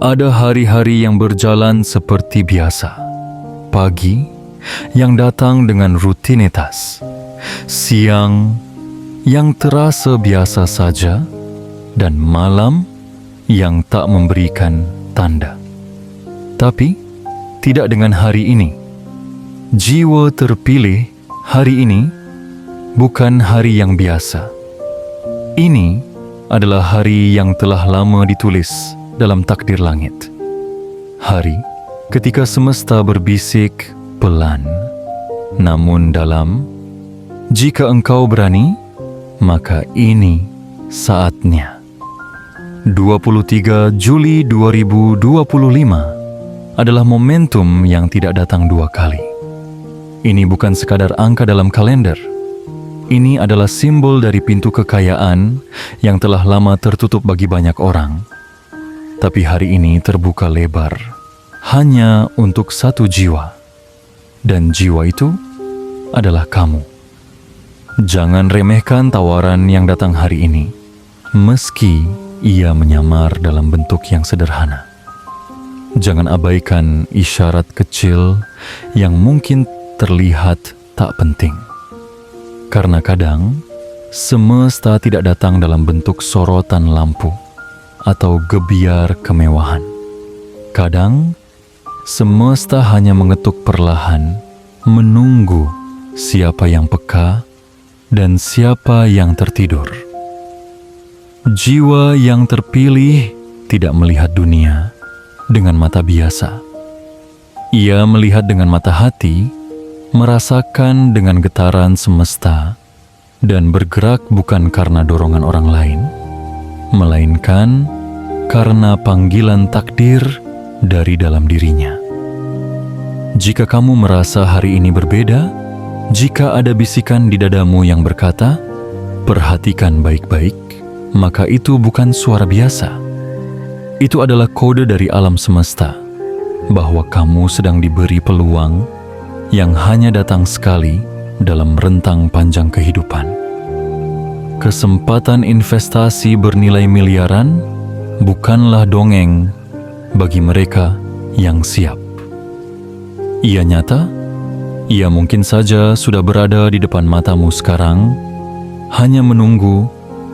Ada hari-hari yang berjalan seperti biasa. Pagi yang datang dengan rutinitas. Siang yang terasa biasa saja. Dan malam yang tak memberikan tanda. Tapi tidak dengan hari ini. Jiwa terpilih hari ini bukan hari yang biasa. Ini adalah hari yang telah lama ditulis dalam takdir langit. Hari ketika semesta berbisik pelan, namun dalam. Jika engkau berani, maka ini saatnya. 23 Juli 2025 adalah momentum yang tidak datang dua kali. Ini bukan sekadar angka dalam kalender. Ini adalah simbol dari pintu kekayaan yang telah lama tertutup bagi banyak orang. Tapi hari ini terbuka lebar hanya untuk satu jiwa. Dan jiwa itu adalah kamu. Jangan remehkan tawaran yang datang hari ini, meski ia menyamar dalam bentuk yang sederhana. Jangan abaikan isyarat kecil yang mungkin terlihat tak penting. Karena kadang, semesta tidak datang dalam bentuk sorotan lampu atau gebiar kemewahan. Kadang, semesta hanya mengetuk perlahan, menunggu siapa yang peka dan siapa yang tertidur. Jiwa yang terpilih tidak melihat dunia dengan mata biasa. Ia melihat dengan mata hati, merasakan dengan getaran semesta, dan bergerak bukan karena dorongan orang lain, melainkan karena panggilan takdir dari dalam dirinya. Jika kamu merasa hari ini berbeda, jika ada bisikan di dadamu yang berkata, "Perhatikan baik-baik," maka itu bukan suara biasa. Itu adalah kode dari alam semesta bahwa kamu sedang diberi peluang yang hanya datang sekali dalam rentang panjang kehidupan. Kesempatan investasi bernilai miliaran bukanlah dongeng bagi mereka yang siap. Ia nyata, ia mungkin saja sudah berada di depan matamu sekarang, hanya menunggu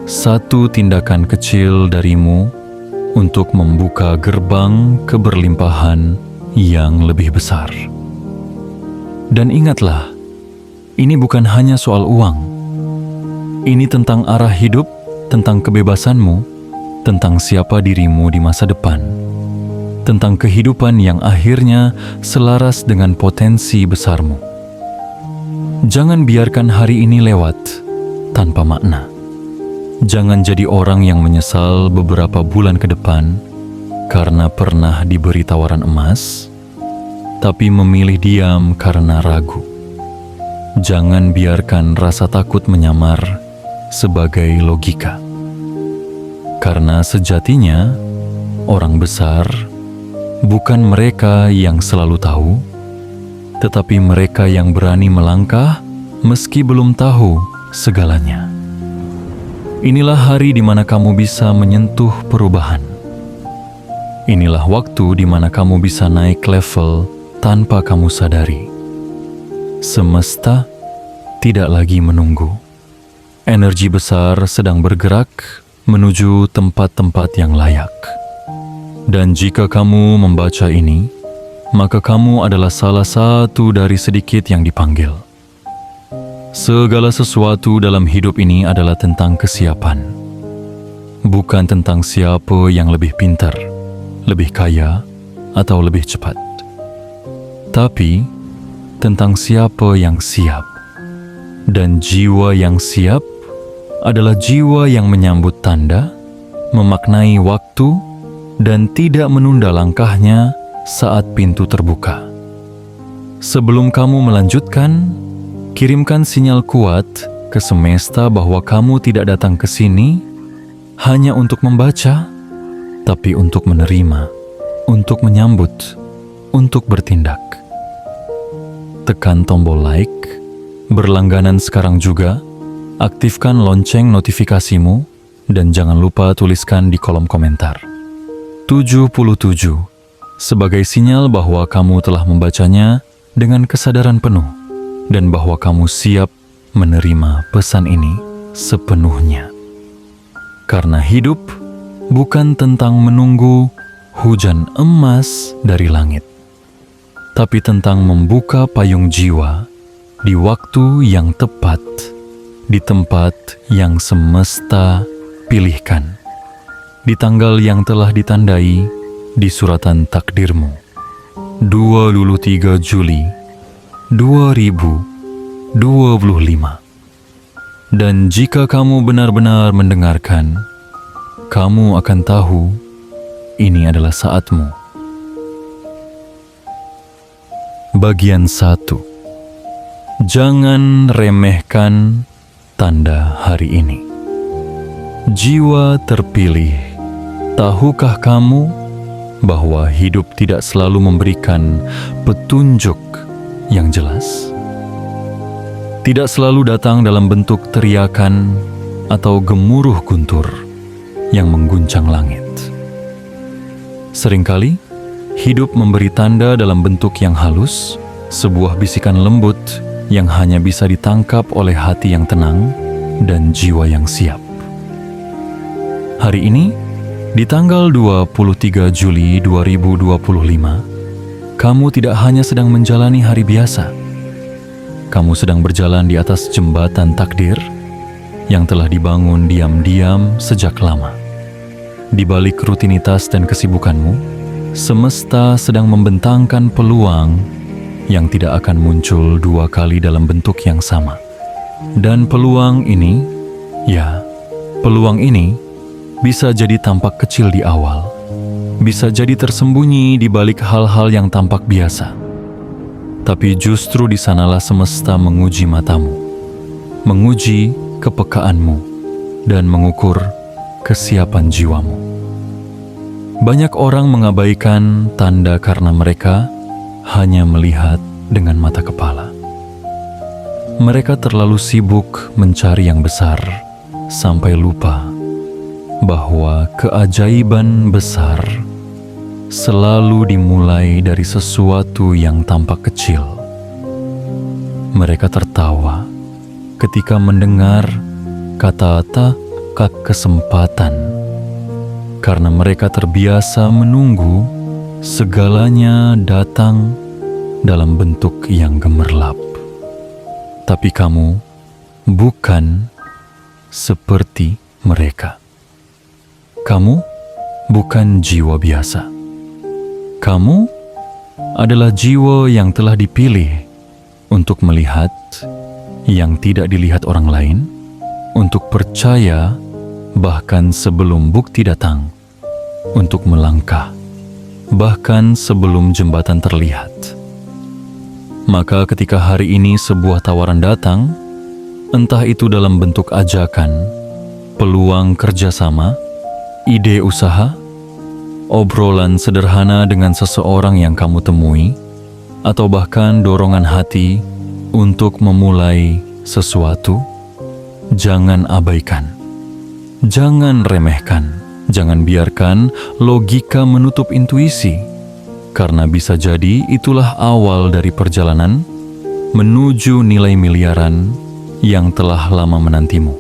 satu tindakan kecil darimu untuk membuka gerbang keberlimpahan yang lebih besar. Dan ingatlah, ini bukan hanya soal uang. Ini tentang arah hidup, tentang kebebasanmu, tentang siapa dirimu di masa depan, tentang kehidupan yang akhirnya selaras dengan potensi besarmu. Jangan biarkan hari ini lewat tanpa makna. Jangan jadi orang yang menyesal beberapa bulan ke depan karena pernah diberi tawaran emas, tapi memilih diam karena ragu. Jangan biarkan rasa takut menyamar sebagai logika. Karena sejatinya, orang besar bukan mereka yang selalu tahu, tetapi mereka yang berani melangkah meski belum tahu segalanya. Inilah hari di mana kamu bisa menyentuh perubahan. Inilah waktu di mana kamu bisa naik level tanpa kamu sadari. Semesta tidak lagi menunggu. Energi besar sedang bergerak menuju tempat-tempat yang layak. Dan jika kamu membaca ini, maka kamu adalah salah satu dari sedikit yang dipanggil. Segala sesuatu dalam hidup ini adalah tentang kesiapan. Bukan tentang siapa yang lebih pintar, lebih kaya, atau lebih cepat. Tapi, tentang siapa yang siap. Dan jiwa yang siap adalah jiwa yang menyambut tanda, memaknai waktu, dan tidak menunda langkahnya saat pintu terbuka. Sebelum kamu melanjutkan, kirimkan sinyal kuat ke semesta bahwa kamu tidak datang ke sini hanya untuk membaca, tapi untuk menerima, untuk menyambut, untuk bertindak. Tekan tombol like, berlangganan sekarang juga, aktifkan lonceng notifikasimu, dan jangan lupa tuliskan di kolom komentar. 77 sebagai sinyal bahwa kamu telah membacanya dengan kesadaran penuh dan bahwa kamu siap menerima pesan ini sepenuhnya. Karena hidup bukan tentang menunggu hujan emas dari langit, tapi tentang membuka payung jiwa di waktu yang tepat, di tempat yang semesta pilihkan, di tanggal yang telah ditandai di suratan takdirmu. 23 Juli 2025. Dan jika kamu benar-benar mendengarkan, kamu akan tahu ini adalah saatmu. Bagian 1. Jangan remehkan tanda hari ini. Jiwa terpilih, tahukah kamu bahwa hidup tidak selalu memberikan petunjuk yang jelas? Tidak selalu datang dalam bentuk teriakan atau gemuruh guntur yang mengguncang langit. Seringkali, hidup memberi tanda dalam bentuk yang halus, sebuah bisikan lembut yang hanya bisa ditangkap oleh hati yang tenang dan jiwa yang siap. Hari ini, di tanggal 23 Juli 2025, kamu tidak hanya sedang menjalani hari biasa. Kamu sedang berjalan di atas jembatan takdir yang telah dibangun diam-diam sejak lama. Di balik rutinitas dan kesibukanmu, semesta sedang membentangkan peluang yang tidak akan muncul dua kali dalam bentuk yang sama. Dan peluang ini bisa jadi tampak kecil di awal, bisa jadi tersembunyi di balik hal-hal yang tampak biasa. Tapi justru di sanalah semesta menguji matamu, menguji kepekaanmu, dan mengukur kesiapan jiwamu. Banyak orang mengabaikan tanda karena mereka hanya melihat dengan mata kepala. Mereka terlalu sibuk mencari yang besar sampai lupa bahwa keajaiban besar selalu dimulai dari sesuatu yang tampak kecil. Mereka tertawa ketika mendengar kata-kata kesempatan karena mereka terbiasa menunggu segalanya datang dalam bentuk yang gemerlap. Tapi kamu bukan seperti mereka. Kamu bukan jiwa biasa. Kamu adalah jiwa yang telah dipilih untuk melihat yang tidak dilihat orang lain, untuk percaya bahkan sebelum bukti datang, untuk melangkah bahkan sebelum jembatan terlihat. Maka ketika hari ini sebuah tawaran datang, entah itu dalam bentuk ajakan, peluang kerjasama, ide usaha, obrolan sederhana dengan seseorang yang kamu temui, atau bahkan dorongan hati untuk memulai sesuatu, jangan abaikan, jangan remehkan. Jangan biarkan logika menutup intuisi, karena bisa jadi itulah awal dari perjalanan menuju nilai miliaran yang telah lama menantimu.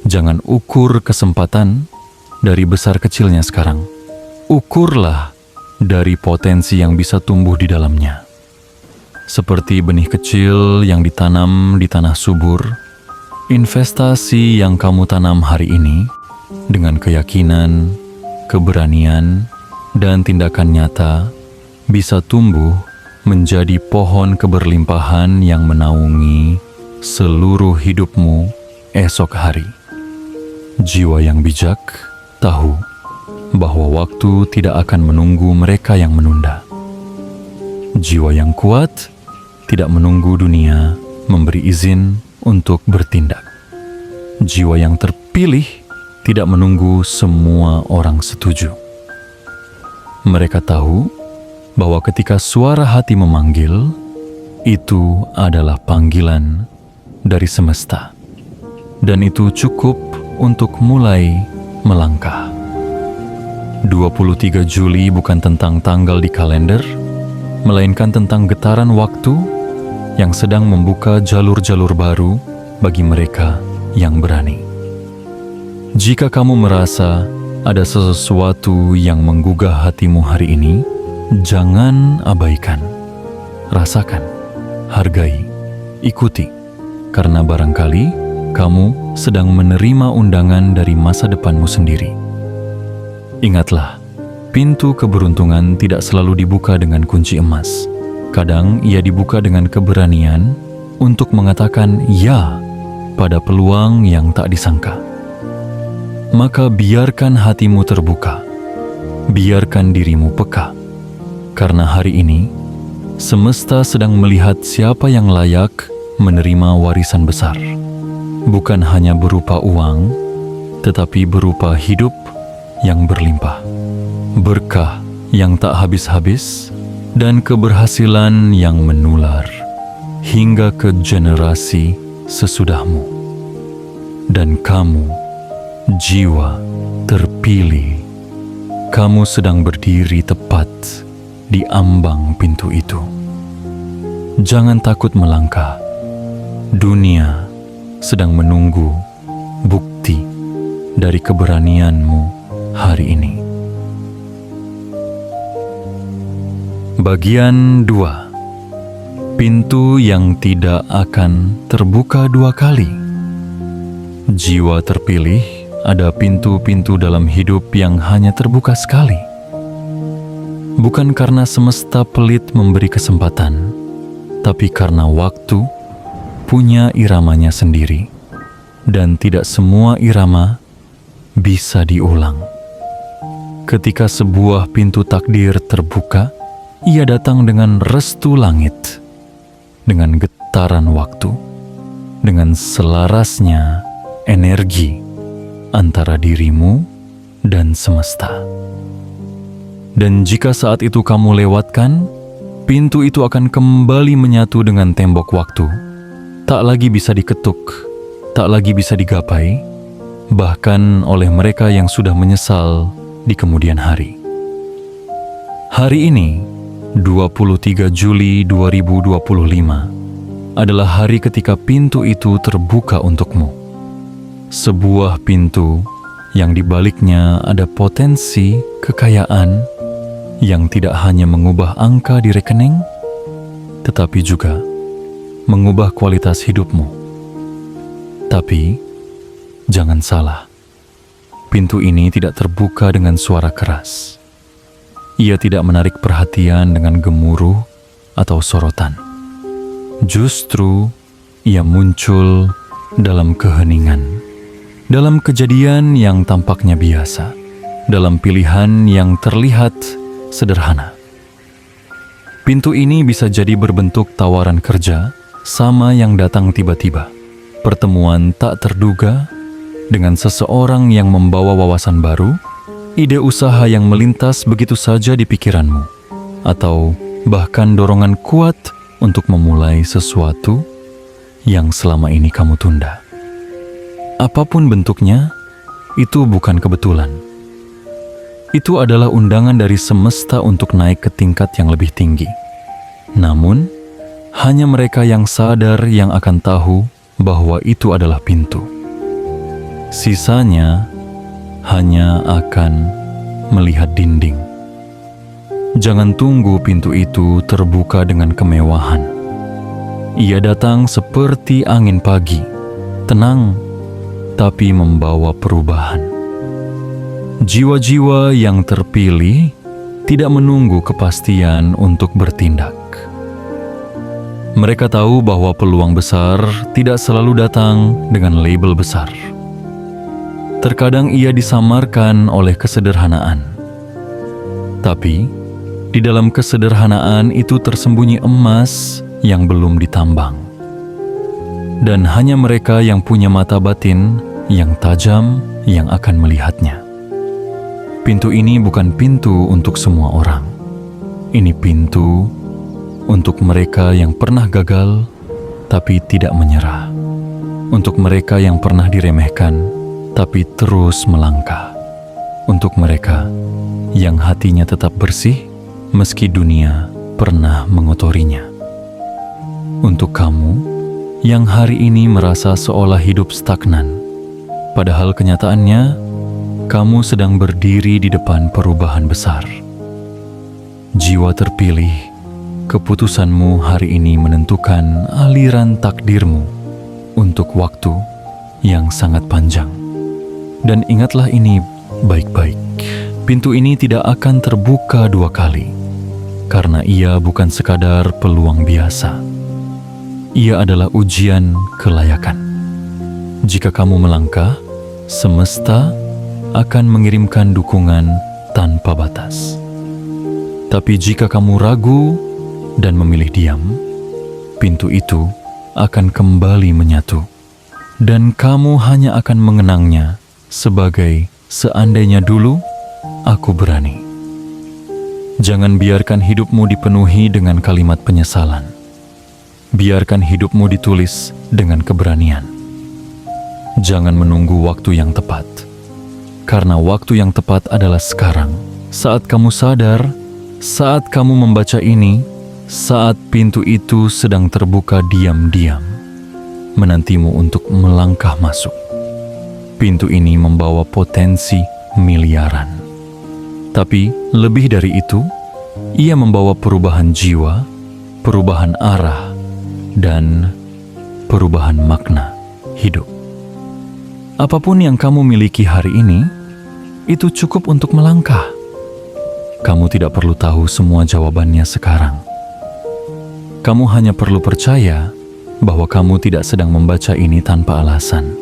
Jangan ukur kesempatan dari besar kecilnya sekarang. Ukurlah dari potensi yang bisa tumbuh di dalamnya. Seperti benih kecil yang ditanam di tanah subur, investasi yang kamu tanam hari ini dengan keyakinan, keberanian, dan tindakan nyata bisa tumbuh menjadi pohon keberlimpahan yang menaungi seluruh hidupmu esok hari. Jiwa yang bijak tahu bahwa waktu tidak akan menunggu mereka yang menunda. Jiwa yang kuat tidak menunggu dunia memberi izin untuk bertindak. Jiwa yang terpilih tidak menunggu semua orang setuju. Mereka tahu bahwa ketika suara hati memanggil, itu adalah panggilan dari semesta. Dan itu cukup untuk mulai melangkah. 23 Juli bukan tentang tanggal di kalender, melainkan tentang getaran waktu yang sedang membuka jalur-jalur baru bagi mereka yang berani. Jika kamu merasa ada sesuatu yang menggugah hatimu hari ini, jangan abaikan. Rasakan, hargai, ikuti, karena barangkali kamu sedang menerima undangan dari masa depanmu sendiri. Ingatlah, pintu keberuntungan tidak selalu dibuka dengan kunci emas. Kadang ia dibuka dengan keberanian untuk mengatakan ya pada peluang yang tak disangka. Maka biarkan hatimu terbuka, biarkan dirimu peka, karena hari ini semesta sedang melihat siapa yang layak menerima warisan besar, bukan hanya berupa uang, tetapi berupa hidup yang berlimpah, berkah yang tak habis-habis, dan keberhasilan yang menular hingga ke generasi sesudahmu. Dan kamu, jiwa terpilih, kamu sedang berdiri tepat di ambang pintu itu. Jangan takut melangkah. Dunia sedang menunggu bukti dari keberanianmu hari ini. Bagian 2. Pintu yang tidak akan terbuka dua kali. Jiwa terpilih, ada pintu-pintu dalam hidup yang hanya terbuka sekali. Bukan karena semesta pelit memberi kesempatan, tapi karena waktu punya iramanya sendiri, dan tidak semua irama bisa diulang. Ketika sebuah pintu takdir terbuka, ia datang dengan restu langit, dengan getaran waktu, dengan selarasnya energi antara dirimu dan semesta. Dan jika saat itu kamu lewatkan, pintu itu akan kembali menyatu dengan tembok waktu. Tak lagi bisa diketuk, tak lagi bisa digapai, bahkan oleh mereka yang sudah menyesal di kemudian hari. Hari ini, 23 Juli 2025, adalah hari ketika pintu itu terbuka untukmu. Sebuah pintu yang dibaliknya ada potensi kekayaan yang tidak hanya mengubah angka di rekening, tetapi juga mengubah kualitas hidupmu. Tapi, jangan salah. Pintu ini tidak terbuka dengan suara keras. Ia tidak menarik perhatian dengan gemuruh atau sorotan. Justru, ia muncul dalam keheningan, dalam kejadian yang tampaknya biasa, dalam pilihan yang terlihat sederhana. Pintu ini bisa jadi berbentuk tawaran kerja, sama yang datang tiba-tiba, pertemuan tak terduga dengan seseorang yang membawa wawasan baru, ide usaha yang melintas begitu saja di pikiranmu, atau bahkan dorongan kuat untuk memulai sesuatu yang selama ini kamu tunda. Apapun bentuknya, itu bukan kebetulan. Itu adalah undangan dari semesta untuk naik ke tingkat yang lebih tinggi. Namun, hanya mereka yang sadar yang akan tahu bahwa itu adalah pintu. Sisanya hanya akan melihat dinding. Jangan tunggu pintu itu terbuka dengan kemewahan. Ia datang seperti angin pagi, tenang, tapi membawa perubahan. Jiwa-jiwa yang terpilih tidak menunggu kepastian untuk bertindak. Mereka tahu bahwa peluang besar tidak selalu datang dengan label besar. Terkadang ia disamarkan oleh kesederhanaan. Tapi, di dalam kesederhanaan itu tersembunyi emas yang belum ditambang. Dan hanya mereka yang punya mata batin yang tajam yang akan melihatnya. Pintu ini bukan pintu untuk semua orang. Ini pintu untuk mereka yang pernah gagal, tapi tidak menyerah. Untuk mereka yang pernah diremehkan, tapi terus melangkah. Untuk mereka yang hatinya tetap bersih meski dunia pernah mengotorinya. Untuk kamu yang hari ini merasa seolah hidup stagnan, padahal kenyataannya kamu sedang berdiri di depan perubahan besar. Jiwa terpilih, keputusanmu hari ini menentukan aliran takdirmu untuk waktu yang sangat panjang. Dan ingatlah ini baik-baik, pintu ini tidak akan terbuka dua kali, karena ia bukan sekadar peluang biasa. Ia adalah ujian kelayakan. Jika kamu melangkah, semesta akan mengirimkan dukungan tanpa batas. Tapi jika kamu ragu dan memilih diam, pintu itu akan kembali menyatu, dan kamu hanya akan mengenangnya sebagai seandainya dulu aku berani. Jangan biarkan hidupmu dipenuhi dengan kalimat penyesalan. Biarkan hidupmu ditulis dengan keberanian. Jangan menunggu waktu yang tepat, karena waktu yang tepat adalah sekarang. Saat kamu sadar, saat kamu membaca ini, saat pintu itu sedang terbuka diam-diam, menantimu untuk melangkah masuk. Pintu ini membawa potensi miliaran. Tapi lebih dari itu, ia membawa perubahan jiwa, perubahan arah, dan perubahan makna hidup. Apapun yang kamu miliki hari ini, itu cukup untuk melangkah. Kamu tidak perlu tahu semua jawabannya sekarang. Kamu hanya perlu percaya bahwa kamu tidak sedang membaca ini tanpa alasan.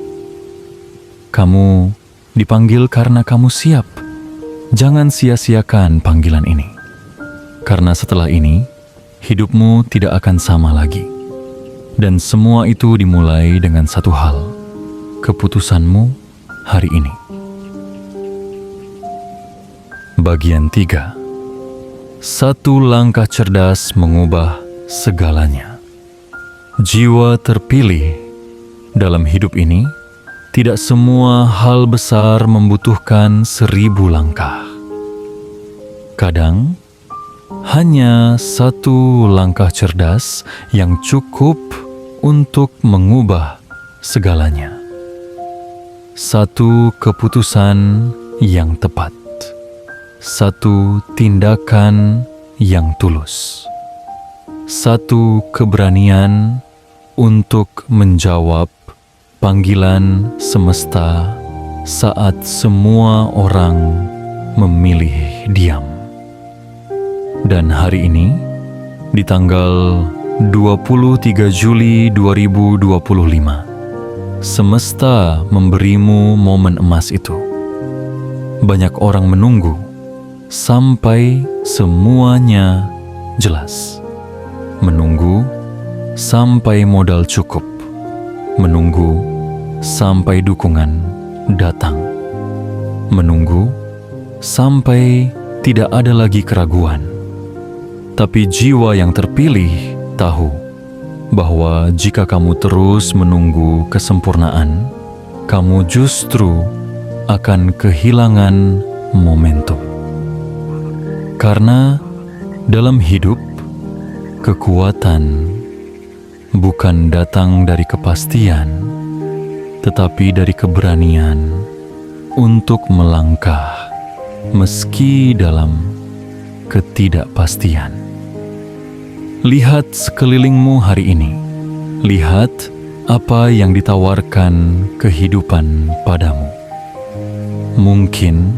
Kamu dipanggil karena kamu siap. Jangan sia-siakan panggilan ini. Karena setelah ini, hidupmu tidak akan sama lagi. Dan semua itu dimulai dengan satu hal, keputusanmu hari ini. Bagian 3. Satu langkah cerdas mengubah segalanya. Jiwa terpilih. Dalam hidup ini, tidak semua hal besar membutuhkan 1000 langkah. Kadang, hanya satu langkah cerdas yang cukup untuk mengubah segalanya. Satu keputusan yang tepat. Satu tindakan yang tulus. Satu keberanian untuk menjawab panggilan semesta saat semua orang memilih diam. Dan hari ini, di tanggal 23 Juli 2025, semesta memberimu momen emas itu. Banyak orang menunggu sampai semuanya jelas. Menunggu sampai modal cukup. Menunggu sampai dukungan datang. Menunggu sampai tidak ada lagi keraguan. Tapi jiwa yang terpilih tahu bahwa jika kamu terus menunggu kesempurnaan, kamu justru akan kehilangan momentum. Karena dalam hidup, kekuatan bukan datang dari kepastian, tetapi dari keberanian untuk melangkah meski dalam ketidakpastian. Lihat sekelilingmu hari ini. Lihat apa yang ditawarkan kehidupan padamu. Mungkin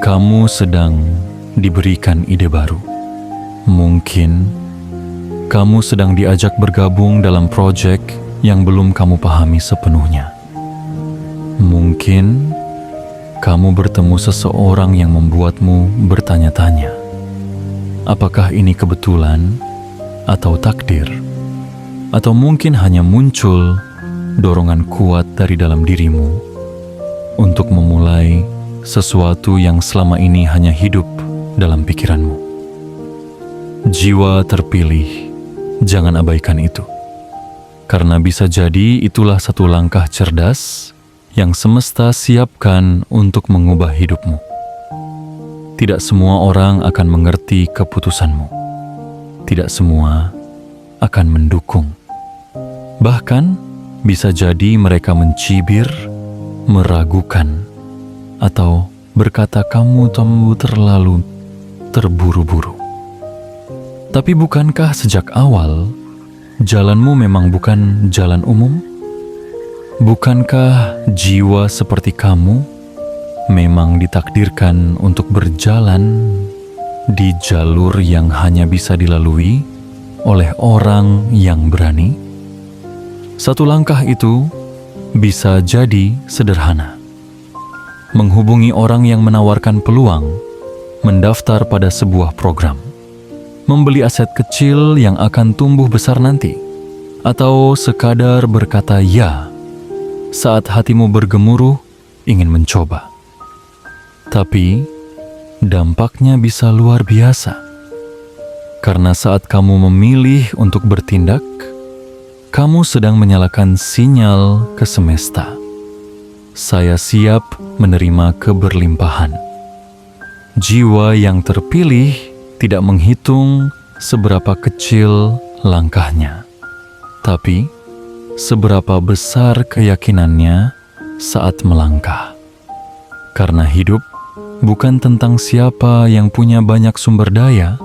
kamu sedang diberikan ide baru. Mungkin kamu sedang diajak bergabung dalam proyek yang belum kamu pahami sepenuhnya. Mungkin kamu bertemu seseorang yang membuatmu bertanya-tanya, apakah ini kebetulan atau takdir? Atau mungkin hanya muncul dorongan kuat dari dalam dirimu untuk memulai sesuatu yang selama ini hanya hidup dalam pikiranmu. Jiwa terpilih, jangan abaikan itu. Karena bisa jadi itulah satu langkah cerdas yang semesta siapkan untuk mengubah hidupmu. tidak semua orang akan mengerti keputusanmu. Tidak semua akan mendukung. Bahkan bisa jadi mereka mencibir, meragukan, atau berkata kamu terlalu terburu-buru. Tapi bukankah sejak awal jalanmu memang bukan jalan umum? Bukankah jiwa seperti kamu memang ditakdirkan untuk berjalan di jalur yang hanya bisa dilalui oleh orang yang berani? Satu langkah itu bisa jadi sederhana. Menghubungi orang yang menawarkan peluang, mendaftar pada sebuah program, membeli aset kecil yang akan tumbuh besar nanti, atau sekadar berkata ya saat hatimu bergemuruh ingin mencoba. Tapi dampaknya bisa luar biasa, karena saat kamu memilih untuk bertindak, kamu sedang menyalakan sinyal ke semesta. Saya siap menerima keberlimpahan. Jiwa yang terpilih tidak menghitung seberapa kecil langkahnya, tapi seberapa besar keyakinannya saat melangkah. Karena hidup bukan tentang siapa yang punya banyak sumber daya,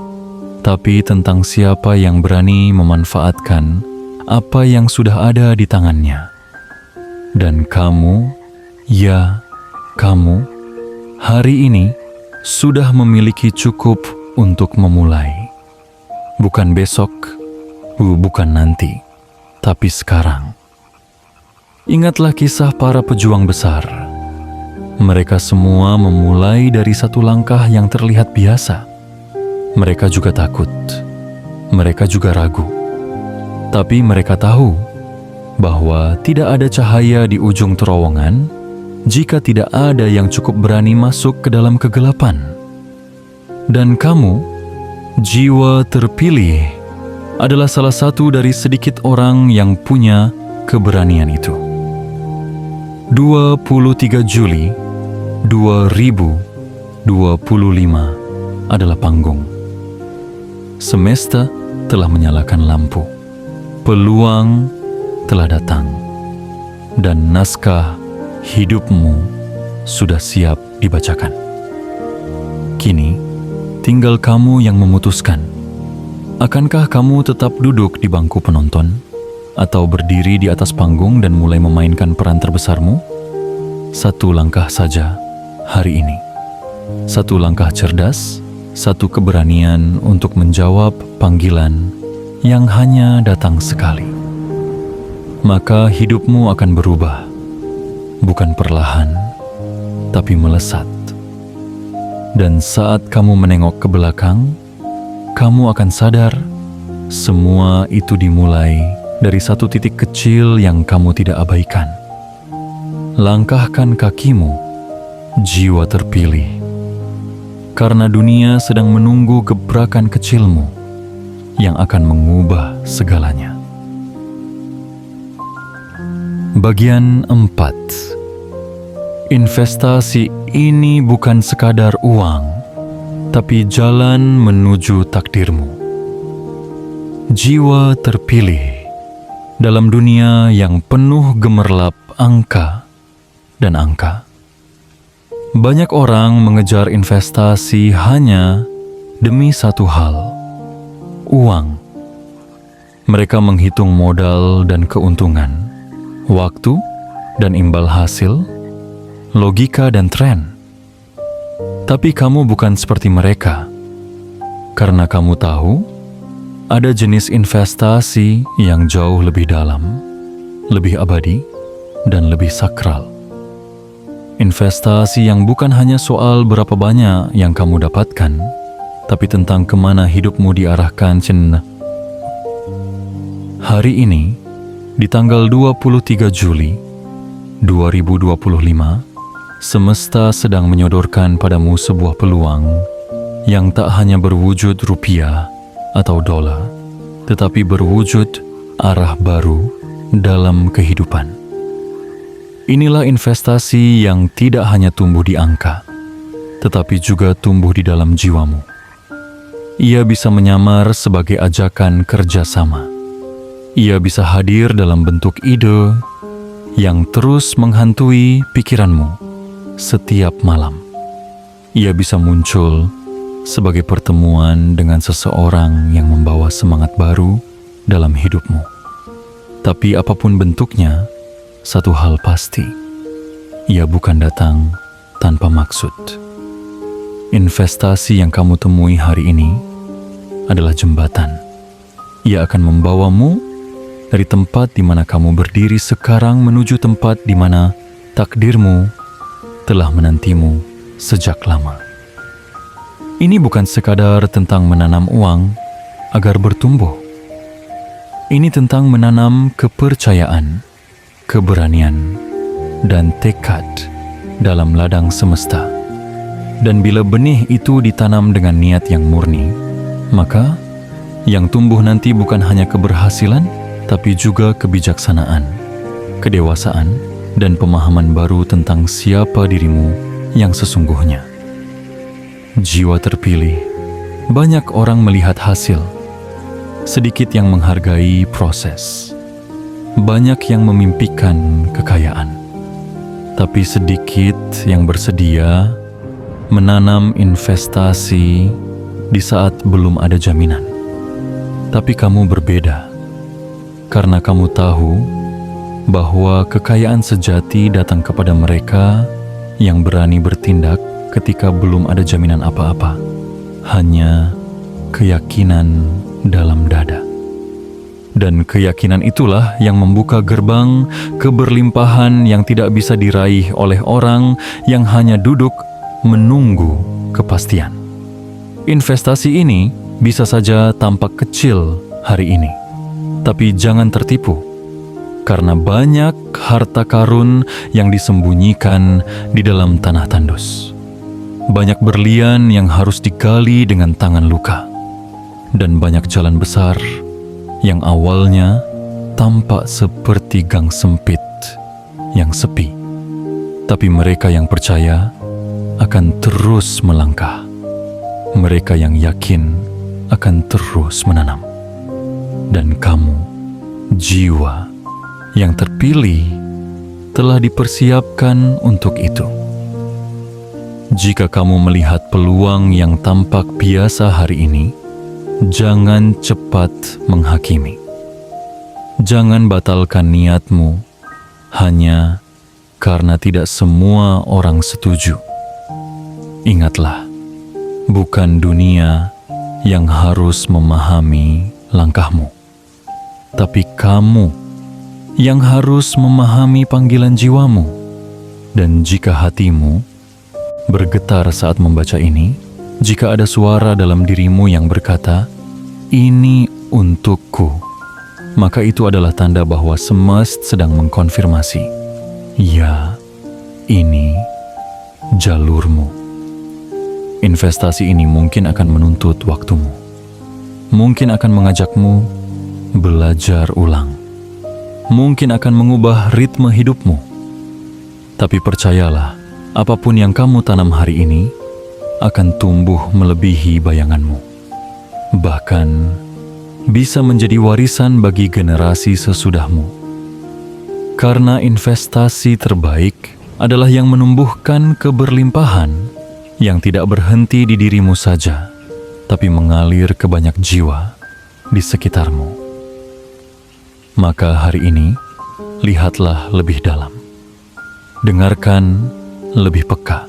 tapi tentang siapa yang berani memanfaatkan apa yang sudah ada di tangannya. Dan kamu, ya kamu, hari ini sudah memiliki cukup untuk memulai. Bukan besok, bukan nanti, tapi sekarang. Ingatlah kisah para pejuang besar. Mereka semua memulai dari satu langkah yang terlihat biasa. Mereka juga takut. Mereka juga ragu. Tapi mereka tahu bahwa tidak ada cahaya di ujung terowongan jika tidak ada yang cukup berani masuk ke dalam kegelapan. Dan kamu, jiwa terpilih, adalah salah satu dari sedikit orang yang punya keberanian itu. 23 Juli 2025 adalah panggung. Semesta telah menyalakan lampu. Peluang telah datang. Dan naskah hidupmu sudah siap dibacakan. Kini, tinggal kamu yang memutuskan. Akankah kamu tetap duduk di bangku penonton, atau berdiri di atas panggung dan mulai memainkan peran terbesarmu? Satu langkah saja hari ini. Satu langkah cerdas, satu keberanian untuk menjawab panggilan yang hanya datang sekali. Maka hidupmu akan berubah, bukan perlahan, tapi melesat. Dan saat kamu menengok ke belakang, kamu akan sadar semua itu dimulai dari satu titik kecil yang kamu tidak abaikan. Langkahkan kakimu, jiwa terpilih, karena dunia sedang menunggu gebrakan kecilmu yang akan mengubah segalanya. Bagian 4. Investasi ini bukan sekadar uang, tapi jalan menuju takdirmu. Jiwa terpilih dalam dunia yang penuh gemerlap angka dan angka. Banyak orang mengejar investasi hanya demi satu hal, uang. Mereka menghitung modal dan keuntungan, waktu dan imbal hasil, logika dan tren. Tapi kamu bukan seperti mereka, karena kamu tahu ada jenis investasi yang jauh lebih dalam, lebih abadi, dan lebih sakral. Investasi yang bukan hanya soal berapa banyak yang kamu dapatkan, tapi tentang kemana hidupmu diarahkan. Hari ini, di tanggal 23 Juli 2025, semesta sedang menyodorkan padamu sebuah peluang yang tak hanya berwujud rupiah atau dolar, tetapi berwujud arah baru dalam kehidupan. Inilah investasi yang tidak hanya tumbuh di angka, tetapi juga tumbuh di dalam jiwamu. Ia bisa menyamar sebagai ajakan kerjasama. Ia bisa hadir dalam bentuk ide yang terus menghantui pikiranmu setiap malam. Ia bisa muncul sebagai pertemuan dengan seseorang yang membawa semangat baru dalam hidupmu. Tapi apapun bentuknya, satu hal pasti, ia bukan datang tanpa maksud. Investasi yang kamu temui hari ini adalah jembatan. Ia akan membawamu dari tempat di mana kamu berdiri sekarang menuju tempat di mana takdirmu telah menantimu sejak lama. Ini bukan sekadar tentang menanam uang agar bertumbuh. Ini tentang menanam kepercayaan, keberanian, dan tekad dalam ladang semesta. Dan bila benih itu ditanam dengan niat yang murni, maka yang tumbuh nanti bukan hanya keberhasilan, tapi juga kebijaksanaan, kedewasaan, dan pemahaman baru tentang siapa dirimu yang sesungguhnya. Jiwa terpilih, banyak orang melihat hasil, sedikit yang menghargai proses, banyak yang memimpikan kekayaan, tapi sedikit yang bersedia menanam investasi di saat belum ada jaminan. Tapi kamu berbeda, karena kamu tahu bahwa kekayaan sejati datang kepada mereka yang berani bertindak ketika belum ada jaminan apa-apa, hanya keyakinan dalam dada. Dan keyakinan itulah yang membuka gerbang keberlimpahan yang tidak bisa diraih oleh orang yang hanya duduk menunggu kepastian. Investasi ini bisa saja tampak kecil hari ini, tapi jangan tertipu, karena banyak harta karun yang disembunyikan di dalam tanah tandus. Banyak berlian yang harus digali dengan tangan luka, dan banyak jalan besar yang awalnya tampak seperti gang sempit yang sepi, tapi mereka yang percaya akan terus melangkah. Mereka yang yakin akan terus menanam. Dan kamu, jiwa yang terpilih, telah dipersiapkan untuk itu. Jika kamu melihat peluang yang tampak biasa hari ini, jangan cepat menghakimi. Jangan batalkan niatmu hanya karena tidak semua orang setuju. Ingatlah, bukan dunia yang harus memahami langkahmu, tapi kamu yang harus memahami panggilan jiwamu. Dan jika hatimu bergetar saat membaca ini, jika ada suara dalam dirimu yang berkata, "Ini untukku," maka itu adalah tanda bahwa semesta sedang mengkonfirmasi, "Ya, ini jalurmu." Investasi ini mungkin akan menuntut waktumu, mungkin akan mengajakmu belajar ulang, mungkin akan mengubah ritme hidupmu. Tapi percayalah, apapun yang kamu tanam hari ini akan tumbuh melebihi bayanganmu. Bahkan bisa menjadi warisan bagi generasi sesudahmu. Karena investasi terbaik adalah yang menumbuhkan keberlimpahan yang tidak berhenti di dirimu saja, tapi mengalir ke banyak jiwa di sekitarmu. Maka hari ini, lihatlah lebih dalam. Dengarkan lebih peka.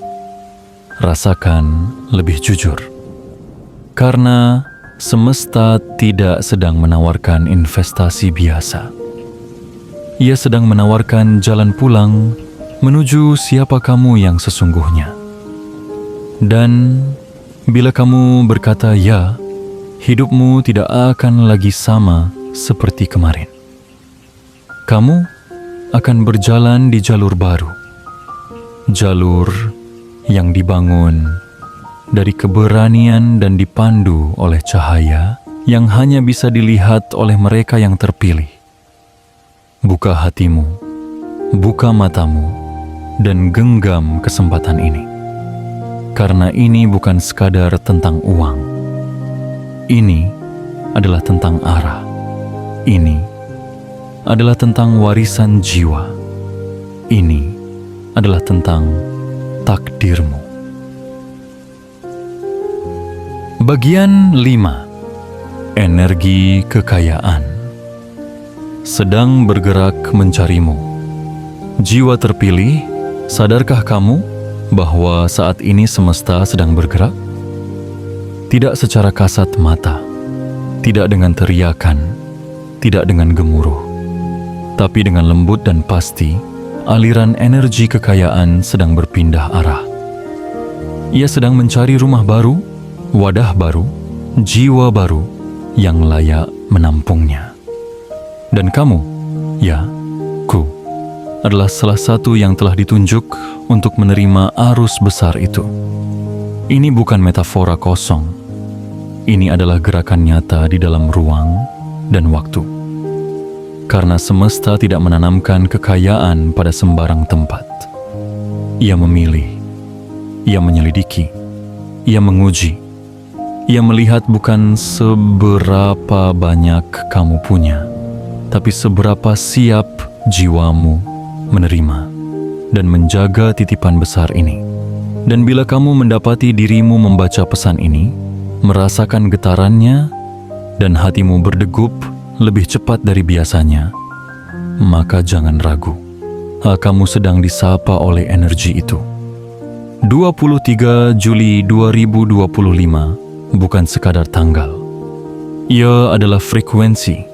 Rasakan lebih jujur. Karena semesta tidak sedang menawarkan investasi biasa. Ia sedang menawarkan jalan pulang menuju siapa kamu yang sesungguhnya. Dan bila kamu berkata ya, hidupmu tidak akan lagi sama seperti kemarin. Kamu akan berjalan di jalur baru. Jalur yang dibangun dari keberanian dan dipandu oleh cahaya yang hanya bisa dilihat oleh mereka yang terpilih. Buka hatimu, buka matamu, dan genggam kesempatan ini. Karena ini bukan sekadar tentang uang. Ini adalah tentang arah. Ini adalah tentang warisan jiwa. Ini adalah tentang takdirmu. Bagian 5. Energi kekayaan sedang bergerak mencarimu. Jiwa terpilih, sadarkah kamu bahwa saat ini semesta sedang bergerak? Tidak secara kasat mata, tidak dengan teriakan, tidak dengan gemuruh, tapi dengan lembut dan pasti, aliran energi kekayaan sedang berpindah arah. Ia sedang mencari rumah baru, wadah baru, jiwa baru yang layak menampungnya. Dan kamu, ya, ku, adalah salah satu yang telah ditunjuk untuk menerima arus besar itu. Ini bukan metafora kosong. Ini adalah gerakan nyata di dalam ruang dan waktu. Karena semesta tidak menanamkan kekayaan pada sembarang tempat. Ia memilih, ia menyelidiki, ia menguji, ia melihat bukan seberapa banyak kamu punya, tapi seberapa siap jiwamu menerima dan menjaga titipan besar ini. Dan bila kamu mendapati dirimu membaca pesan ini, merasakan getarannya, dan hatimu berdegup lebih cepat dari biasanya, maka jangan ragu. Kamu sedang disapa oleh energi itu. 23 Juli 2025 bukan sekadar tanggal. Ia adalah frekuensi.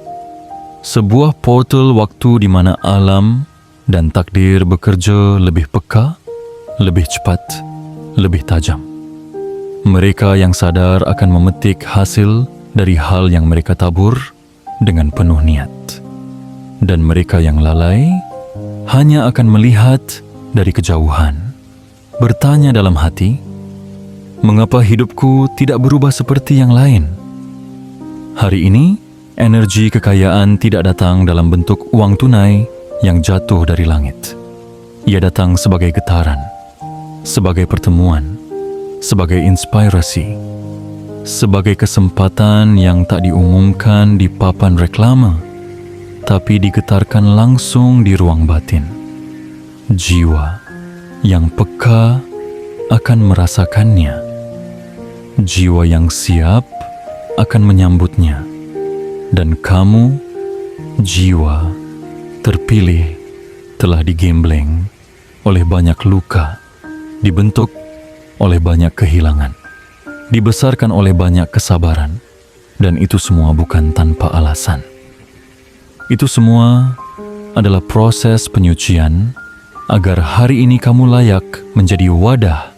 Sebuah portal waktu di mana alam dan takdir bekerja lebih peka, lebih cepat, lebih tajam. Mereka yang sadar akan memetik hasil dari hal yang mereka tabur dengan penuh niat. Dan mereka yang lalai hanya akan melihat dari kejauhan, bertanya dalam hati, mengapa hidupku tidak berubah seperti yang lain? Hari ini, energi kekayaan tidak datang dalam bentuk uang tunai yang jatuh dari langit. Ia datang sebagai getaran, sebagai pertemuan, sebagai inspirasi, sebagai kesempatan yang tak diumumkan di papan reklame, tapi digetarkan langsung di ruang batin. Jiwa yang peka akan merasakannya. Jiwa yang siap akan menyambutnya. Dan kamu, jiwa terpilih, telah digembleng oleh banyak luka, dibentuk oleh banyak kehilangan, dibesarkan oleh banyak kesabaran, dan itu semua bukan tanpa alasan. Itu semua adalah proses penyucian agar hari ini kamu layak menjadi wadah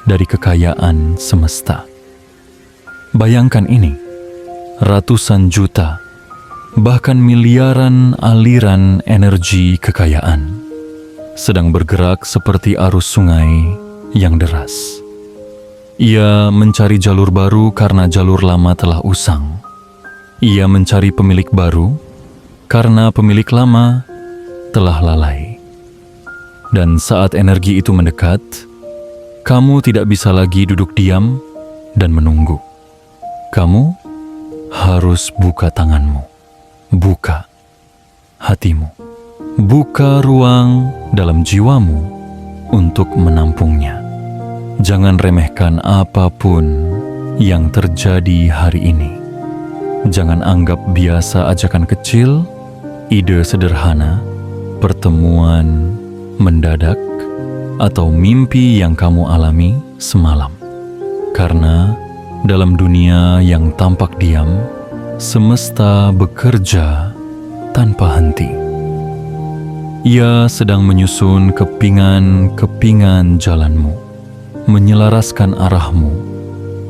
dari kekayaan semesta. Bayangkan ini, ratusan juta, bahkan miliaran aliran energi kekayaan sedang bergerak seperti arus sungai yang deras. Ia mencari jalur baru karena jalur lama telah usang. Ia mencari pemilik baru karena pemilik lama telah lalai. Dan saat energi itu mendekat, kamu tidak bisa lagi duduk diam dan menunggu. Kamu harus buka tanganmu, buka hatimu, buka ruang dalam jiwamu untuk menampungnya. Jangan remehkan apapun yang terjadi hari ini. Jangan anggap biasa ajakan kecil, ide sederhana, pertemuan mendadak, atau mimpi yang kamu alami semalam. Karena dalam dunia yang tampak diam, semesta bekerja tanpa henti. Ia sedang menyusun kepingan-kepingan jalanmu, menyelaraskan arahmu,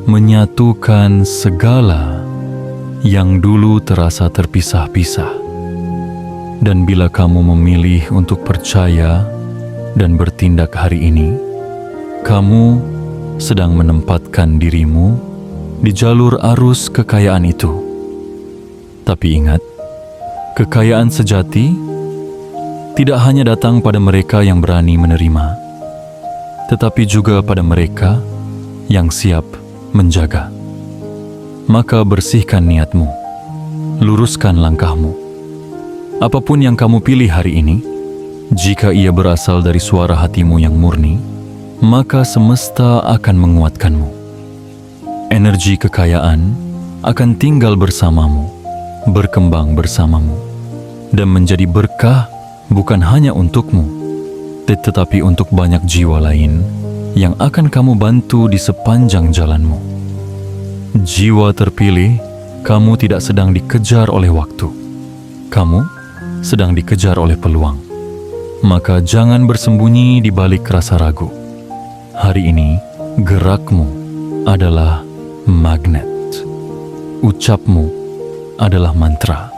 menyatukan segala yang dulu terasa terpisah-pisah. Dan bila kamu memilih untuk percaya dan bertindak hari ini, kamu sedang menempatkan dirimu di jalur arus kekayaan itu. Tapi ingat, kekayaan sejati tidak hanya datang pada mereka yang berani menerima, tetapi juga pada mereka yang siap menjaga. Maka bersihkan niatmu, luruskan langkahmu. Apapun yang kamu pilih hari ini, jika ia berasal dari suara hatimu yang murni, maka semesta akan menguatkanmu. Energi kekayaan akan tinggal bersamamu, berkembang bersamamu, dan menjadi berkah bukan hanya untukmu, tetapi untuk banyak jiwa lain yang akan kamu bantu di sepanjang jalanmu. Jiwa terpilih, kamu tidak sedang dikejar oleh waktu. Kamu sedang dikejar oleh peluang. Maka jangan bersembunyi di balik rasa ragu. Hari ini, gerakmu adalah magnet. Ucapmu adalah mantra.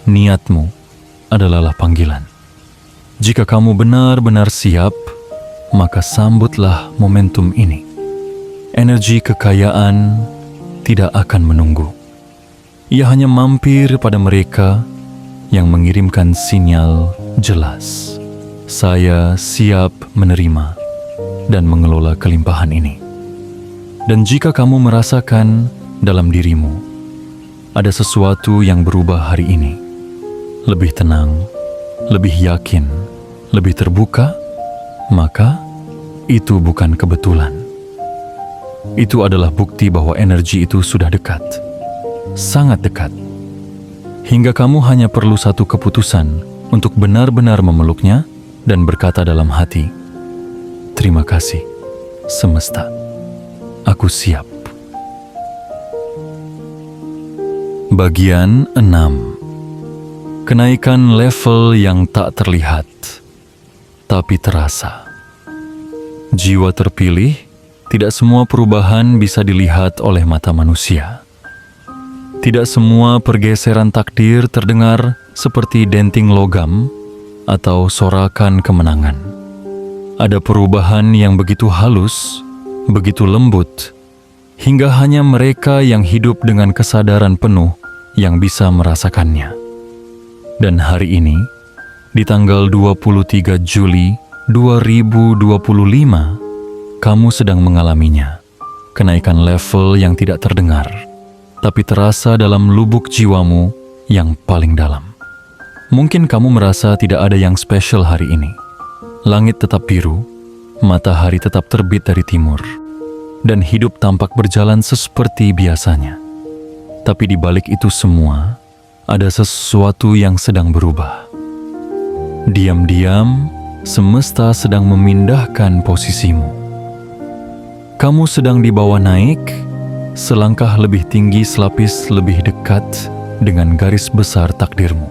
Niatmu adalah panggilan. Jika kamu benar-benar siap, maka sambutlah momentum ini. Energi kekayaan tidak akan menunggu. Ia hanya mampir pada mereka yang mengirimkan sinyal jelas. Saya siap menerima dan mengelola kelimpahan ini. Dan jika kamu merasakan dalam dirimu ada sesuatu yang berubah hari ini, lebih tenang, lebih yakin, lebih terbuka, maka itu bukan kebetulan. Itu adalah bukti bahwa energi itu sudah dekat, sangat dekat. Hingga kamu hanya perlu satu keputusan untuk benar-benar memeluknya dan berkata dalam hati, "Terima kasih, semesta. Aku siap." Bagian 6. Kenaikan level yang tak terlihat, tapi terasa. Jiwa terpilih, tidak semua perubahan bisa dilihat oleh mata manusia. Tidak semua pergeseran takdir terdengar seperti denting logam atau sorakan kemenangan. Ada perubahan yang begitu halus, begitu lembut, hingga hanya mereka yang hidup dengan kesadaran penuh yang bisa merasakannya. Dan hari ini, di tanggal 23 Juli 2025, kamu sedang mengalaminya. Kenaikan level yang tidak terdengar, tapi terasa dalam lubuk jiwamu yang paling dalam. Mungkin kamu merasa tidak ada yang spesial hari ini. Langit tetap biru, matahari tetap terbit dari timur, dan hidup tampak berjalan seperti biasanya. Tapi di balik itu semua, ada sesuatu yang sedang berubah. Diam-diam, semesta sedang memindahkan posisimu. Kamu sedang dibawa naik, selangkah lebih tinggi, selapis lebih dekat dengan garis besar takdirmu.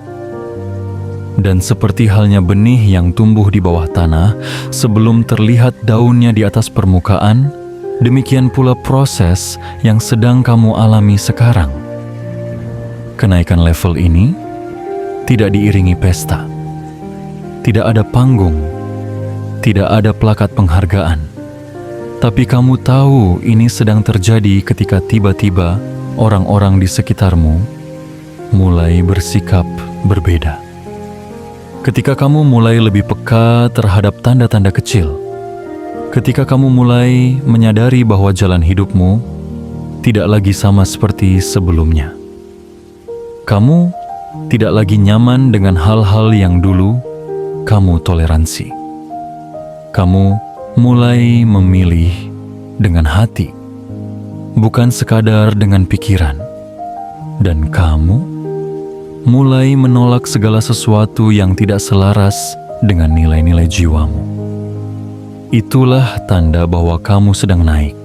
Dan seperti halnya benih yang tumbuh di bawah tanah sebelum terlihat daunnya di atas permukaan, demikian pula proses yang sedang kamu alami sekarang. Kenaikan level ini tidak diiringi pesta. Tidak ada panggung, tidak ada plakat penghargaan. Tapi kamu tahu ini sedang terjadi ketika tiba-tiba orang-orang di sekitarmu mulai bersikap berbeda. Ketika kamu mulai lebih peka terhadap tanda-tanda kecil, ketika kamu mulai menyadari bahwa jalan hidupmu tidak lagi sama seperti sebelumnya. Kamu tidak lagi nyaman dengan hal-hal yang dulu kamu toleransi. Kamu mulai memilih dengan hati, bukan sekadar dengan pikiran. Dan kamu mulai menolak segala sesuatu yang tidak selaras dengan nilai-nilai jiwamu. Itulah tanda bahwa kamu sedang naik,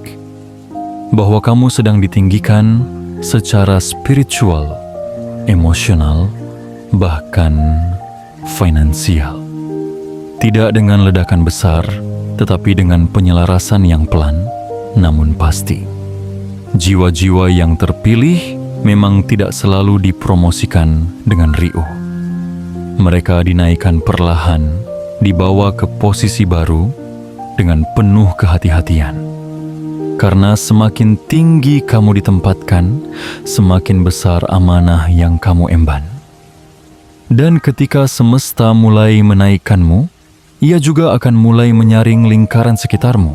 bahwa kamu sedang ditinggikan secara spiritual, emosional, bahkan finansial. Tidak dengan ledakan besar, tetapi dengan penyelarasan yang pelan, namun pasti. Jiwa-jiwa yang terpilih memang tidak selalu dipromosikan dengan riuh. Mereka dinaikkan perlahan, dibawa ke posisi baru dengan penuh kehati-hatian. Karena semakin tinggi kamu ditempatkan, semakin besar amanah yang kamu emban. Dan ketika semesta mulai menaikkanmu, ia juga akan mulai menyaring lingkaran sekitarmu.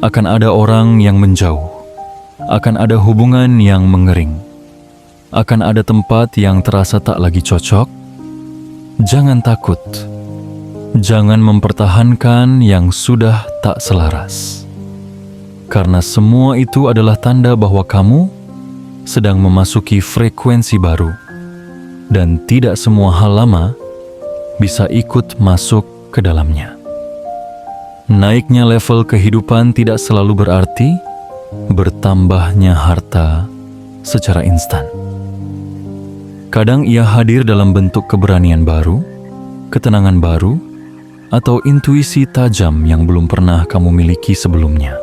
Akan ada orang yang menjauh, akan ada hubungan yang mengering, akan ada tempat yang terasa tak lagi cocok. Jangan takut, jangan mempertahankan yang sudah tak selaras, karena semua itu adalah tanda bahwa kamu sedang memasuki frekuensi baru, dan tidak semua hal lama bisa ikut masuk ke dalamnya. Naiknya level kehidupan tidak selalu berarti bertambahnya harta secara instan. Kadang ia hadir dalam bentuk keberanian baru, ketenangan baru, atau intuisi tajam yang belum pernah kamu miliki sebelumnya.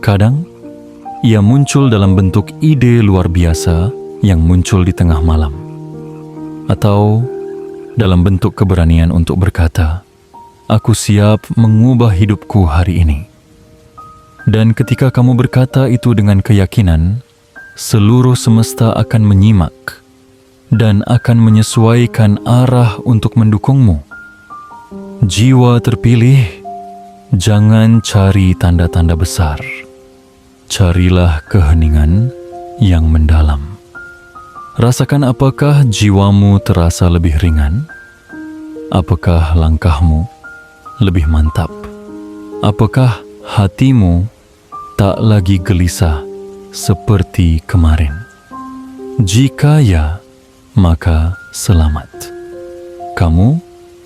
Kadang ia muncul dalam bentuk ide luar biasa yang muncul di tengah malam, atau dalam bentuk keberanian untuk berkata, "Aku siap mengubah hidupku hari ini." Dan ketika kamu berkata itu dengan keyakinan, seluruh semesta akan menyimak dan akan menyesuaikan arah untuk mendukungmu. Jiwa terpilih, jangan cari tanda-tanda besar. Carilah keheningan yang mendalam. Rasakan apakah jiwamu terasa lebih ringan? Apakah langkahmu lebih mantap? Apakah hatimu tak lagi gelisah seperti kemarin? Jika ya, maka selamat. Kamu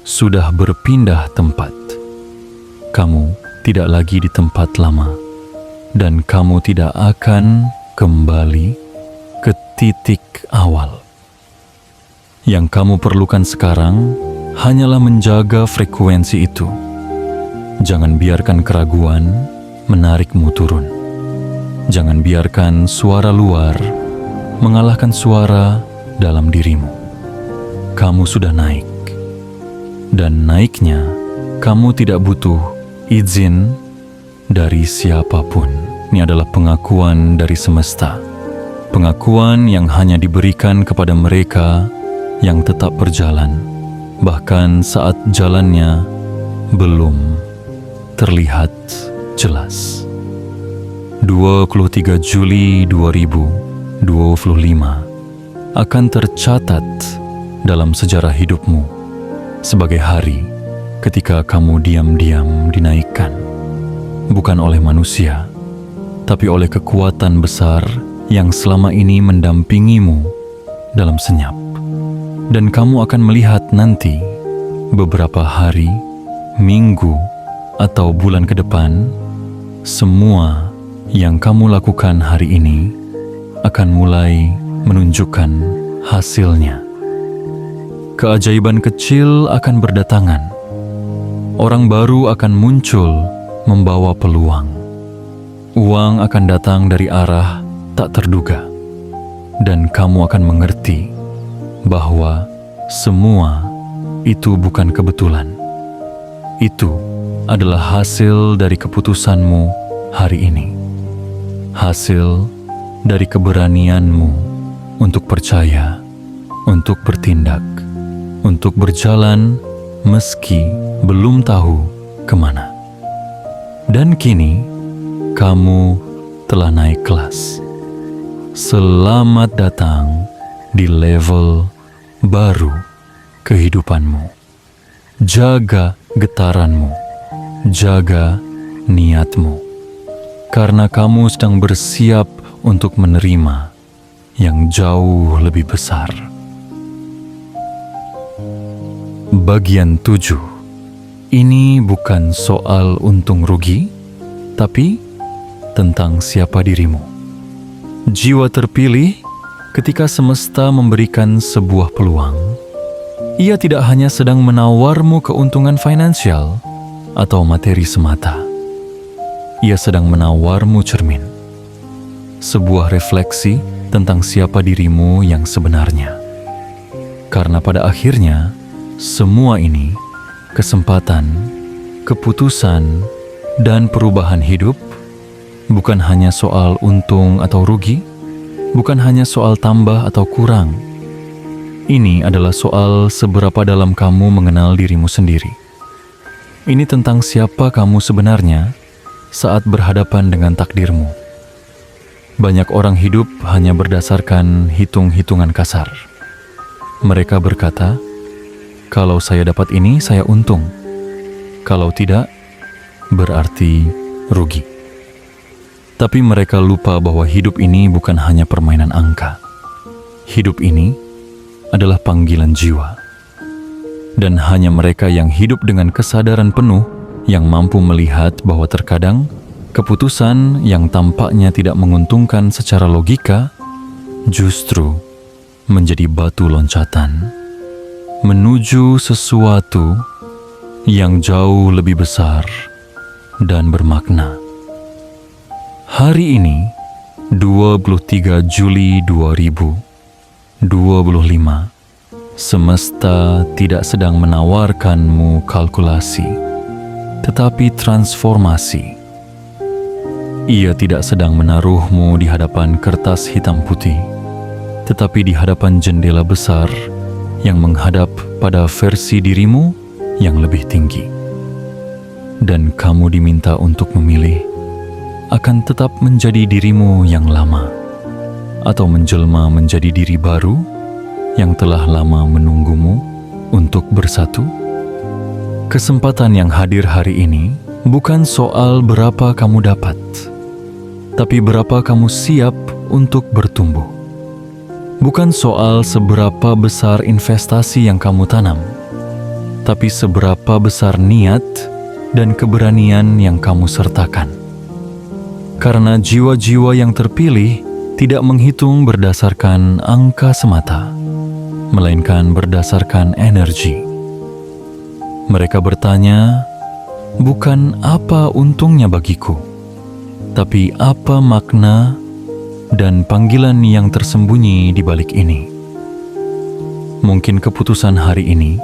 sudah berpindah tempat. Kamu tidak lagi di tempat lama, dan kamu tidak akan kembali ke titik awal. Yang kamu perlukan sekarang hanyalah menjaga frekuensi itu. Jangan biarkan keraguan menarikmu turun. Jangan biarkan suara luar mengalahkan suara dalam dirimu. Kamu sudah naik, dan naiknya kamu tidak butuh izin dari siapapun. Ini adalah pengakuan dari semesta, pengakuan yang hanya diberikan kepada mereka yang tetap berjalan, bahkan saat jalannya belum terlihat jelas. 23 Juli 2025 akan tercatat dalam sejarah hidupmu sebagai hari ketika kamu diam-diam dinaikkan, bukan oleh manusia, tapi oleh kekuatan besar yang selama ini mendampingimu dalam senyap. Dan kamu akan melihat nanti, beberapa hari, minggu, atau bulan ke depan, semua yang kamu lakukan hari ini akan mulai menunjukkan hasilnya. Keajaiban kecil akan berdatangan. Orang baru akan muncul membawa peluang. Uang akan datang dari arah tak terduga, dan kamu akan mengerti bahwa semua itu bukan kebetulan. Itu adalah hasil dari keputusanmu hari ini. Hasil dari keberanianmu untuk percaya, untuk bertindak, untuk berjalan meski belum tahu kemana. Dan kini, kamu telah naik kelas. Selamat datang di level baru kehidupanmu. Jaga getaranmu, jaga niatmu, karena kamu sedang bersiap untuk menerima yang jauh lebih besar. Bagian 7. Ini bukan soal untung rugi, tapi tentang siapa dirimu. Jiwa terpilih ketika semesta memberikan sebuah peluang. Ia tidak hanya sedang menawarmu keuntungan finansial atau materi semata. Ia sedang menawarmu cermin, sebuah refleksi tentang siapa dirimu yang sebenarnya. Karena pada akhirnya, semua ini, kesempatan, keputusan, dan perubahan hidup, bukan hanya soal untung atau rugi, bukan hanya soal tambah atau kurang. Ini adalah soal seberapa dalam kamu mengenal dirimu sendiri. Ini tentang siapa kamu sebenarnya saat berhadapan dengan takdirmu. Banyak orang hidup hanya berdasarkan hitung-hitungan kasar. Mereka berkata, "Kalau saya dapat ini, saya untung. Kalau tidak, berarti rugi." Tapi mereka lupa bahwa hidup ini bukan hanya permainan angka. Hidup ini adalah panggilan jiwa. Dan hanya mereka yang hidup dengan kesadaran penuh yang mampu melihat bahwa terkadang keputusan yang tampaknya tidak menguntungkan secara logika justru menjadi batu loncatan menuju sesuatu yang jauh lebih besar dan bermakna. Hari ini, 23 Juli 2025, semesta tidak sedang menawarkanmu kalkulasi, tetapi transformasi. Ia tidak sedang menaruhmu di hadapan kertas hitam putih, tetapi di hadapan jendela besar yang menghadap pada versi dirimu yang lebih tinggi. Dan kamu diminta untuk memilih akan tetap menjadi dirimu yang lama atau menjelma menjadi diri baru yang telah lama menunggumu untuk bersatu. Kesempatan yang hadir hari ini bukan soal berapa kamu dapat, tapi berapa kamu siap untuk bertumbuh. Bukan soal seberapa besar investasi yang kamu tanam, tapi seberapa besar niat dan keberanian yang kamu sertakan. Karena jiwa-jiwa yang terpilih tidak menghitung berdasarkan angka semata, melainkan berdasarkan energi. Mereka bertanya, bukan apa untungnya bagiku, tapi apa makna dan panggilan yang tersembunyi di balik ini. Mungkin keputusan hari ini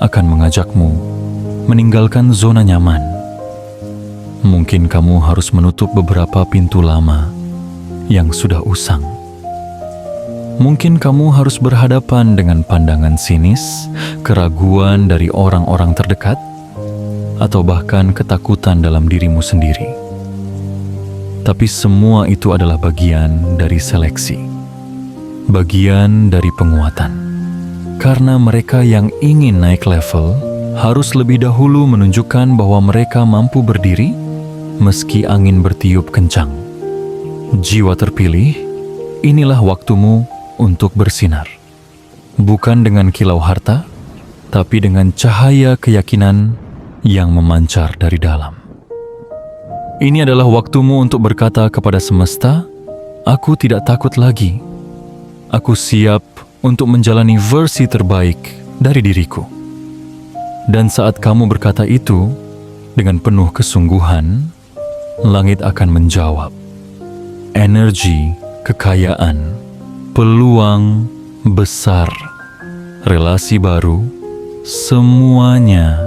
akan mengajakmu meninggalkan zona nyaman. Mungkin kamu harus menutup beberapa pintu lama yang sudah usang. Mungkin kamu harus berhadapan dengan pandangan sinis, keraguan dari orang-orang terdekat, atau bahkan ketakutan dalam dirimu sendiri. Tapi semua itu adalah bagian dari seleksi, bagian dari penguatan. Karena mereka yang ingin naik level harus lebih dahulu menunjukkan bahwa mereka mampu berdiri meski angin bertiup kencang. Jiwa terpilih, inilah waktumu untuk bersinar. Bukan dengan kilau harta, tapi dengan cahaya keyakinan yang memancar dari dalam. Ini adalah waktumu untuk berkata kepada semesta, "Aku tidak takut lagi. Aku siap untuk menjalani versi terbaik dari diriku." Dan saat kamu berkata itu dengan penuh kesungguhan, langit akan menjawab. Energi, kekayaan, peluang besar, relasi baru, semuanya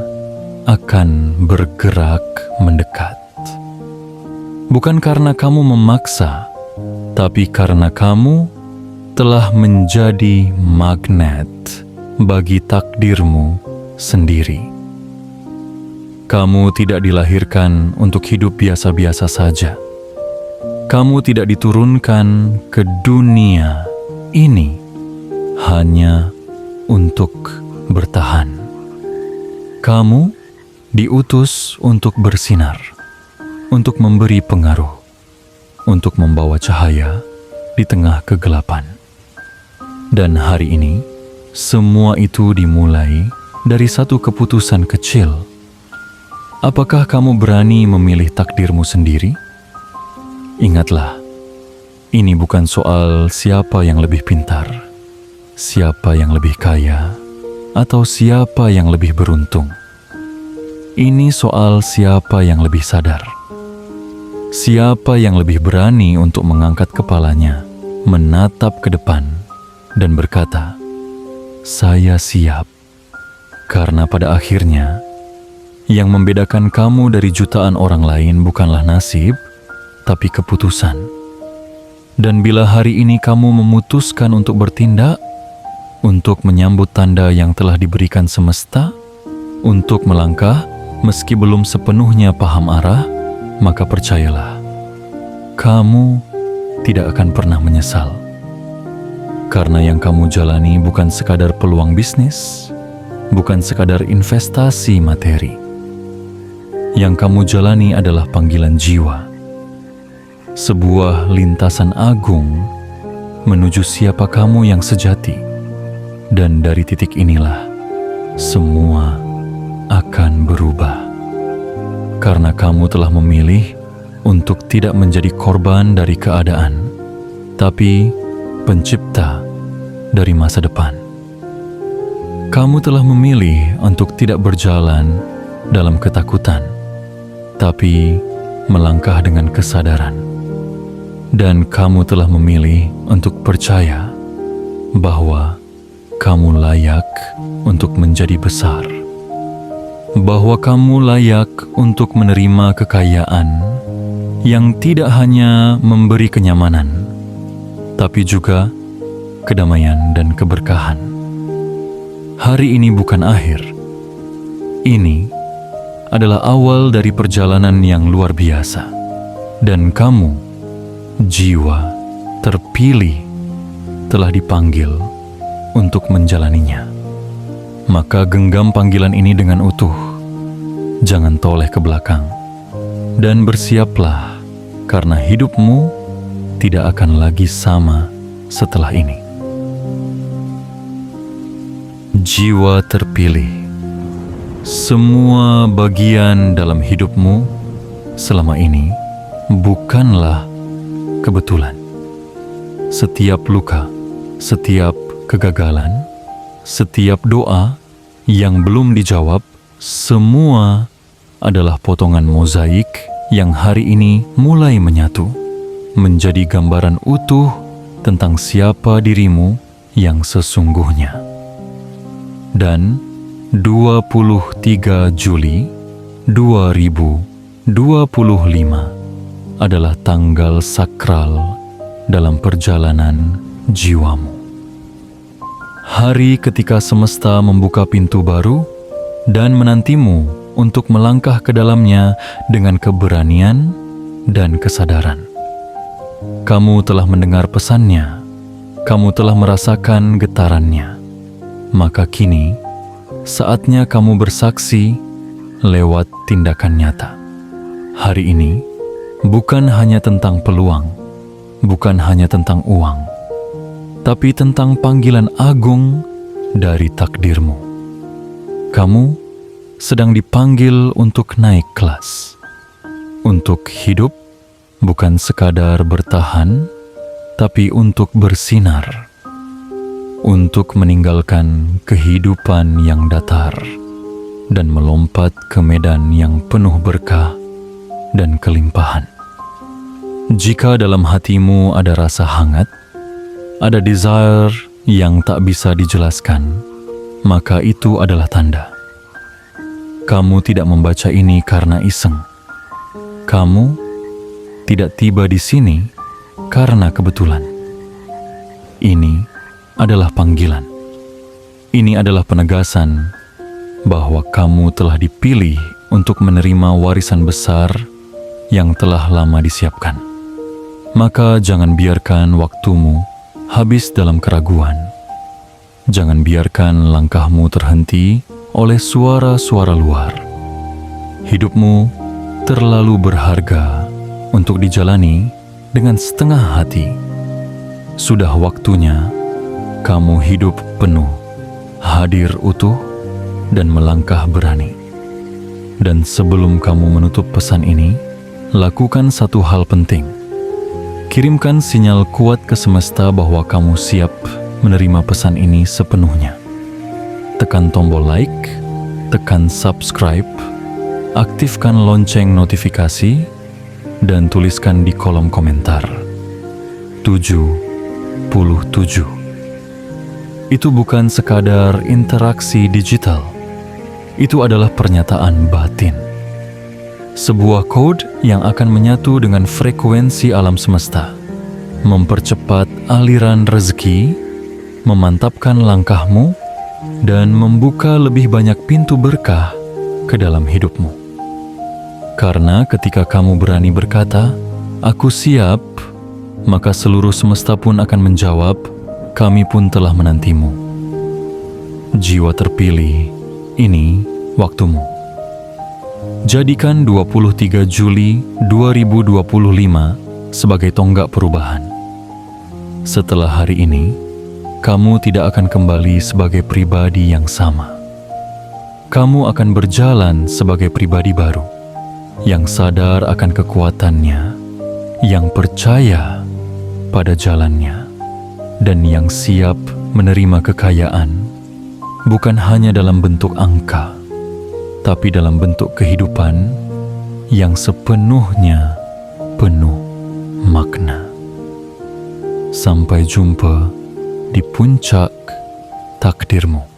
akan bergerak mendekat. Bukan karena kamu memaksa, tapi karena kamu telah menjadi magnet bagi takdirmu sendiri. Kamu tidak dilahirkan untuk hidup biasa-biasa saja. Kamu tidak diturunkan ke dunia ini hanya untuk bertahan. Kamu diutus untuk bersinar, untuk memberi pengaruh, untuk membawa cahaya di tengah kegelapan. Dan hari ini, semua itu dimulai dari satu keputusan kecil. Apakah kamu berani memilih takdirmu sendiri? Ingatlah, ini bukan soal siapa yang lebih pintar, siapa yang lebih kaya, atau siapa yang lebih beruntung. Ini soal siapa yang lebih sadar. Siapa yang lebih berani untuk mengangkat kepalanya, menatap ke depan, dan berkata, "Saya siap." Karena pada akhirnya, yang membedakan kamu dari jutaan orang lain bukanlah nasib, tapi keputusan. Dan bila hari ini kamu memutuskan untuk bertindak, untuk menyambut tanda yang telah diberikan semesta, untuk melangkah meski belum sepenuhnya paham arah, maka percayalah, kamu tidak akan pernah menyesal. Karena yang kamu jalani bukan sekadar peluang bisnis, bukan sekadar investasi materi. Yang kamu jalani adalah panggilan jiwa, sebuah lintasan agung menuju siapa kamu yang sejati. Dan dari titik inilah semua akan berubah. Karena kamu telah memilih untuk tidak menjadi korban dari keadaan, tapi pencipta dari masa depan. Kamu telah memilih untuk tidak berjalan dalam ketakutan, tapi melangkah dengan kesadaran. Dan kamu telah memilih untuk percaya bahwa kamu layak untuk menjadi besar, bahwa kamu layak untuk menerima kekayaan yang tidak hanya memberi kenyamanan, tapi juga kedamaian dan keberkahan. Hari ini bukan akhir. Ini adalah awal dari perjalanan yang luar biasa. Dan kamu, jiwa terpilih, telah dipanggil untuk menjalaninya. Maka genggam panggilan ini dengan utuh. Jangan toleh ke belakang. Dan bersiaplah, karena hidupmu tidak akan lagi sama setelah ini. Jiwa terpilih. Semua bagian dalam hidupmu selama ini bukanlah kebetulan. Setiap luka, setiap kegagalan, setiap doa yang belum dijawab, semua adalah potongan mozaik yang hari ini mulai menyatu menjadi gambaran utuh tentang siapa dirimu yang sesungguhnya. Dan 23 Juli 2025 adalah tanggal sakral dalam perjalanan jiwamu. Hari ketika semesta membuka pintu baru dan menantimu untuk melangkah ke dalamnya dengan keberanian dan kesadaran. Kamu telah mendengar pesannya, kamu telah merasakan getarannya. Maka kini, saatnya kamu bersaksi lewat tindakan nyata. Hari ini bukan hanya tentang peluang, bukan hanya tentang uang, tapi tentang panggilan agung dari takdirmu. Kamu sedang dipanggil untuk naik kelas, untuk hidup bukan sekadar bertahan, tapi untuk bersinar, untuk meninggalkan kehidupan yang datar dan melompat ke medan yang penuh berkah dan kelimpahan. Jika dalam hatimu ada rasa hangat, ada desire yang tak bisa dijelaskan, maka itu adalah tanda. Kamu tidak membaca ini karena iseng. Kamu tidak tiba di sini karena kebetulan. Ini adalah panggilan. Ini adalah penegasan bahwa kamu telah dipilih untuk menerima warisan besar yang telah lama disiapkan. Maka jangan biarkan waktumu habis dalam keraguan. Jangan biarkan langkahmu terhenti oleh suara-suara luar. Hidupmu terlalu berharga untuk dijalani dengan setengah hati. Sudah waktunya kamu hidup penuh, hadir utuh, dan melangkah berani. Dan sebelum kamu menutup pesan ini, lakukan satu hal penting. Kirimkan sinyal kuat ke semesta bahwa kamu siap menerima pesan ini sepenuhnya. Tekan tombol like, tekan subscribe, aktifkan lonceng notifikasi, dan tuliskan di kolom komentar 77. Itu bukan sekadar interaksi digital. Itu adalah pernyataan batin. Sebuah kode yang akan menyatu dengan frekuensi alam semesta, mempercepat aliran rezeki, memantapkan langkahmu, dan membuka lebih banyak pintu berkah ke dalam hidupmu. Karena ketika kamu berani berkata, "Aku siap," maka seluruh semesta pun akan menjawab, "Kami pun telah menantimu." Jiwa terpilih, ini waktumu. Jadikan 23 Juli 2025 sebagai tonggak perubahan. Setelah hari ini, kamu tidak akan kembali sebagai pribadi yang sama. Kamu akan berjalan sebagai pribadi baru, yang sadar akan kekuatannya, yang percaya pada jalannya, dan yang siap menerima kekayaan, bukan hanya dalam bentuk angka, tapi dalam bentuk kehidupan yang sepenuhnya penuh makna. Sampai jumpa di puncak takdirmu.